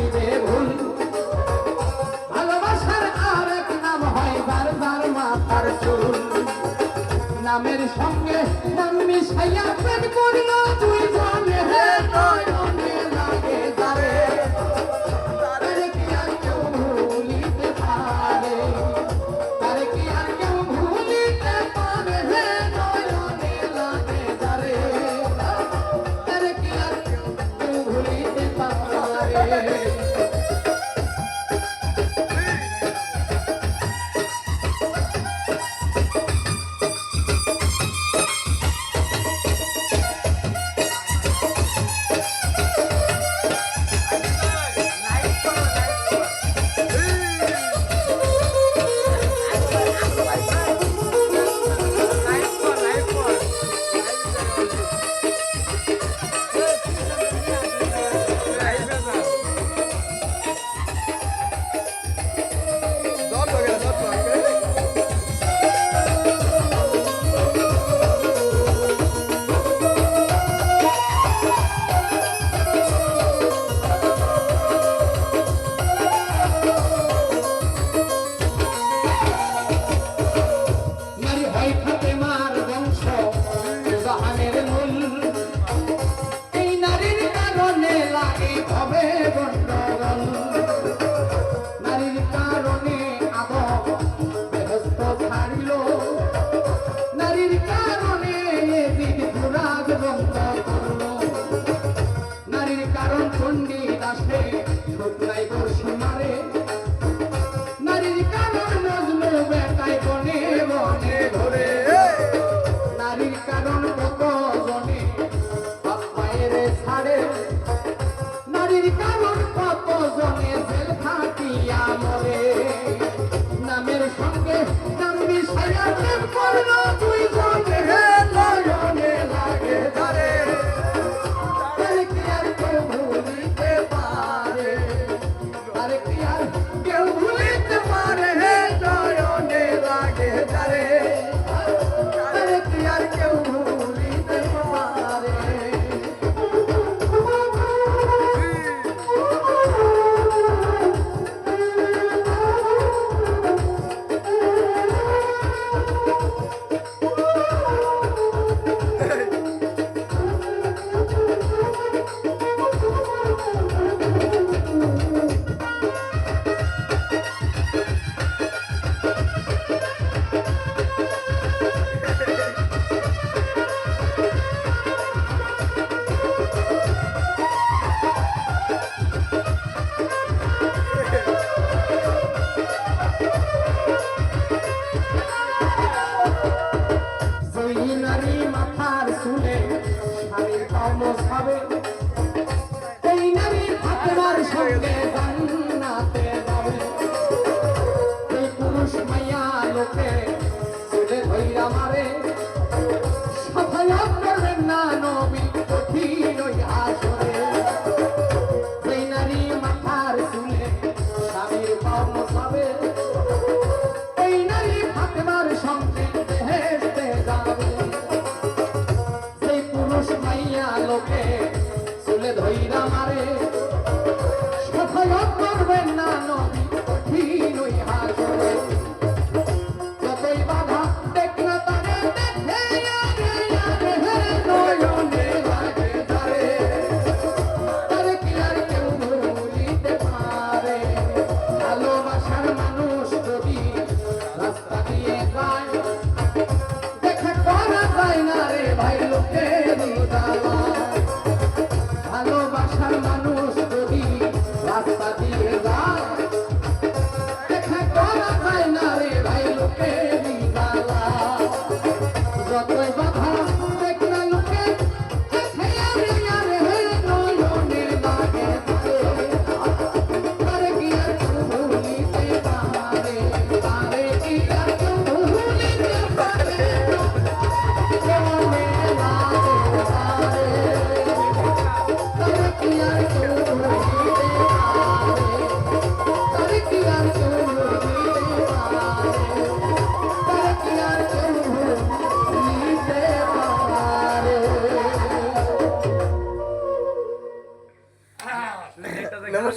করিবে ভুল ভালোবাসার আরেক নাম হয় বারবার মাথার চুল নামের সঙ্গে নাম মিশাইয়া প্রেম করিল দুই জনে নয়নে লাগে যারে তারে কি আর কেউ ভুলিতে পারে তারে কি আর কেউ ভুলিতে পারে নয়নে লাগে যারে তারে কি আর কেউ ভুলিতে পারে নামের সঙ্গে নাম মিশাইয়া প্রেম করলো দুই জনে নয়নে লাগে যারে তারে কি আর কেউ ভুলিতে পারে তারে কি আর কেউ ভুলিতে পারে নয়নে লাগে যারে তারে কি আর কেউ ভুলিতে পারে এই নারী ফাতেমার সঙ্গে জান্নাতে যাবে এই পুরুষ মাইয়া লোকে চুলে ধইরা মারে সাফায়াত করবেন না নবী কঠিন ওই হাসরে এই নারী মাথার চুলে স্বামীর পাও মোছাবে এই নারী ফাতেমার সঙ্গে বেহেশতে যাবে মাইয়া লোকে চুলে ধইরা মারে সাফায়াত করবেন না নবী কঠিন ওই হাসরে যতই বাধা দেখ না তারে দেখে নয়নে লাগে যারে তারে কি আর কেউ ভুলিতে পারে ভালোবাসার মানুষ যদি রাস্তা দিয়ে যায় দেখা করা যায় না রে ভাই লোকে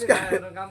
নমস্কার